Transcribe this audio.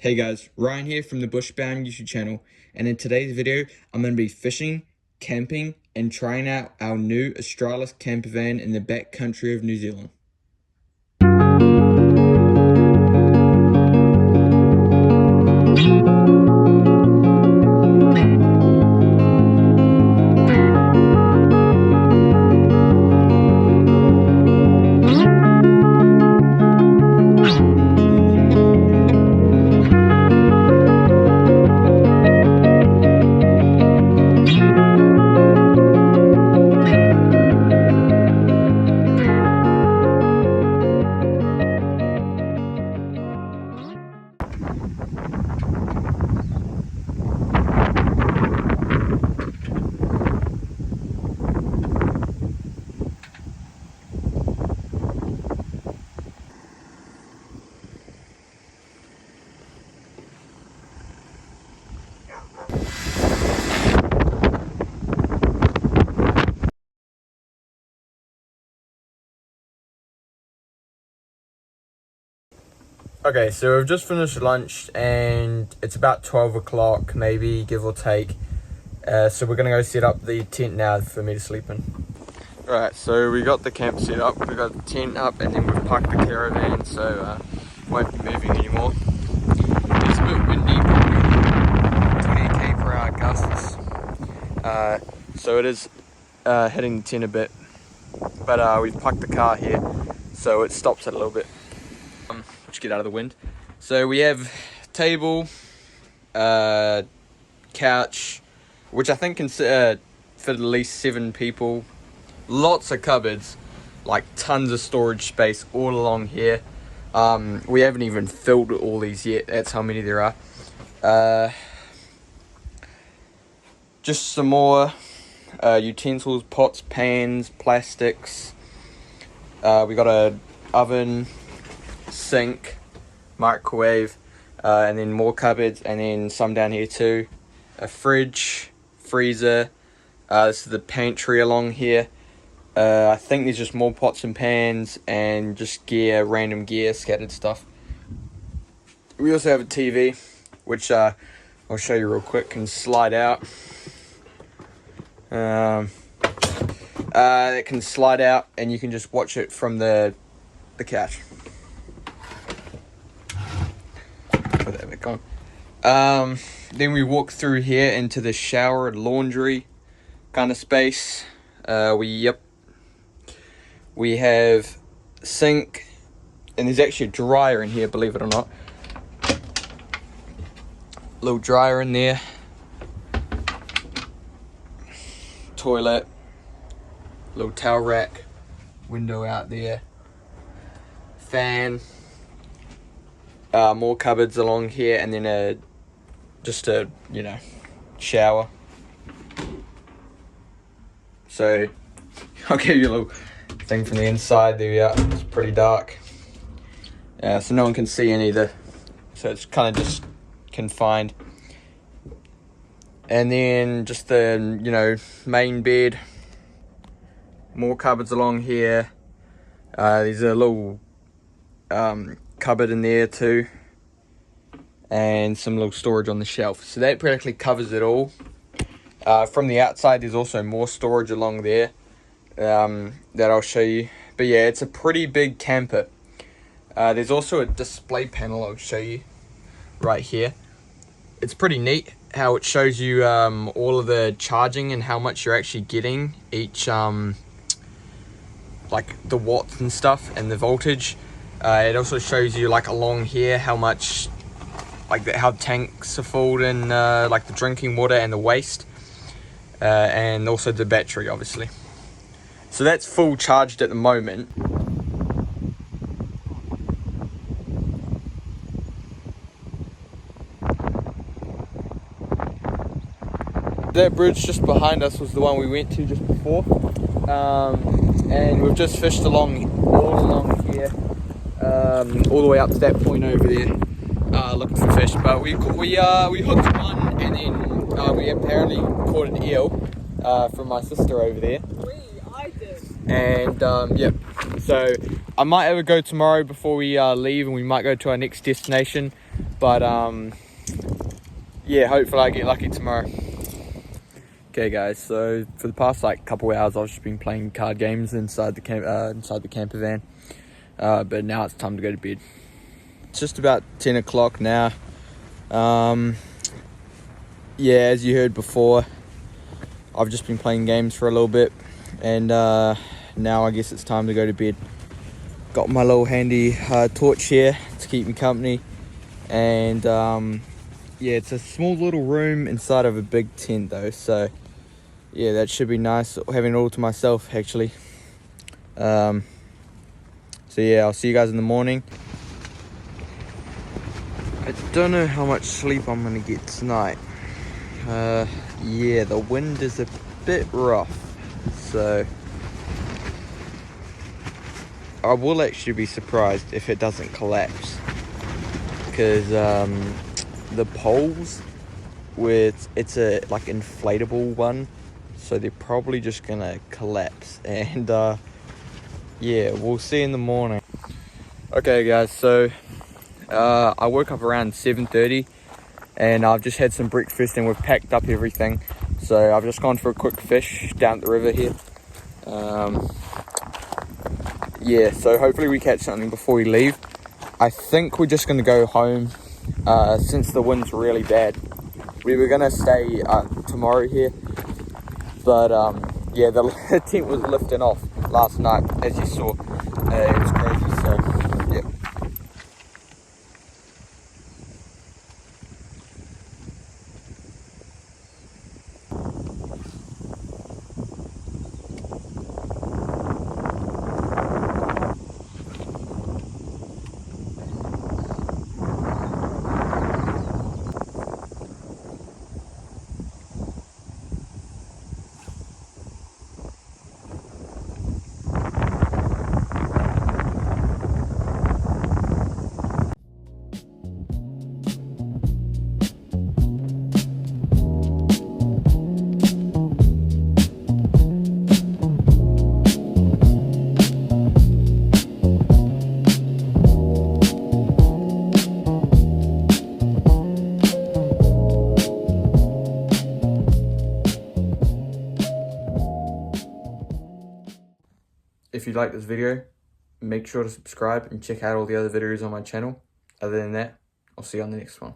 Hey guys, Ryan here from the Bushbound YouTube channel, and in today's video I'm going to be fishing, camping and trying out our new Australis camper van in the back country of New Zealand. Okay, so we've just finished lunch and it's about 12 o'clock, maybe, give or take. So we're gonna go set up the tent now for me to sleep in. Alright, so we got the camp set up, we got the tent up, and then we've parked the caravan, so won't be moving anymore. It's a bit windy, probably 20 km/h gusts. So it is hitting the tent a bit, but we've parked the car here, so it stops it a little bit. Just get out of the wind. So we have table, couch, which I think can fit at least 7 people. Lots of cupboards, like tons of storage space all along here. We haven't even filled all these yet. That's how many there are. Just some more utensils, pots, pans, plastics. We got a oven, sink, microwave, and then more cupboards, and then some down here too. A fridge, freezer. This is the pantry along here. I think there's just more pots and pans and just gear, random gear, scattered stuff. We also have a TV, which I'll show you real quick, can slide out. It can slide out and you can just watch it from the couch. Put that back on. Then we walk through here into the shower and laundry kind of space. We have sink, and there's actually a dryer in here, believe it or not. Little dryer in there. Toilet. Little towel rack. Window out there. Fan. More cupboards along here, and then just a shower. So I'll give you a little thing from the inside there. Yeah, it's pretty dark, so no one can see any of the, so it's kind of just confined. And then just the main bed, more cupboards along here. There's a little cupboard in there too, and some little storage on the shelf, so that practically covers it all. From the outside there's also more storage along there that I'll show you, but yeah, it's a pretty big camper. There's also a display panel I'll show you right here. It's pretty neat how it shows you all of the charging and how much you're actually getting each, like the watts and stuff and the voltage. It also shows you like along here how much, like how tanks are full in like the drinking water and the waste, and also the battery obviously. So that's full charged at the moment. That bridge just behind us was the one we went to just before, and we've just fished all along here, all the way up to that point over there, looking for fish. But we hooked one, and then we apparently caught an eel from my sister over there. I did. And yep, so I might have a go tomorrow before we leave, and we might go to our next destination. But yeah, hopefully I get lucky tomorrow. Okay guys, so for the past like couple hours I've just been playing card games inside the camper van. But now it's time to go to bed. It's just about 10 o'clock now. Yeah, as you heard before, I've just been playing games for a little bit, and now I guess it's time to go to bed. Got my little handy torch here to keep me company, and yeah, it's a small little room inside of a big tent though, so yeah, that should be nice having it all to myself actually. So yeah, I'll see you guys in the morning. I don't know how much sleep I'm gonna get tonight. Yeah, the wind is a bit rough, so I will actually be surprised if it doesn't collapse, because the poles, with it's a like inflatable one, so they're probably just gonna collapse, and yeah, we'll see in the morning. Okay guys, so I woke up around 7:30 and I've just had some breakfast and we've packed up everything, so I've just gone for a quick fish down at the river here. Yeah, so hopefully we catch something before we leave. I think we're just gonna go home since the wind's really bad. We were gonna stay tomorrow here, but yeah, the tent was lifting off last night, as you saw. It was crazy, so yeah. If you like this video, make sure to subscribe and check out all the other videos on my channel. Other than that, I'll see you on the next one.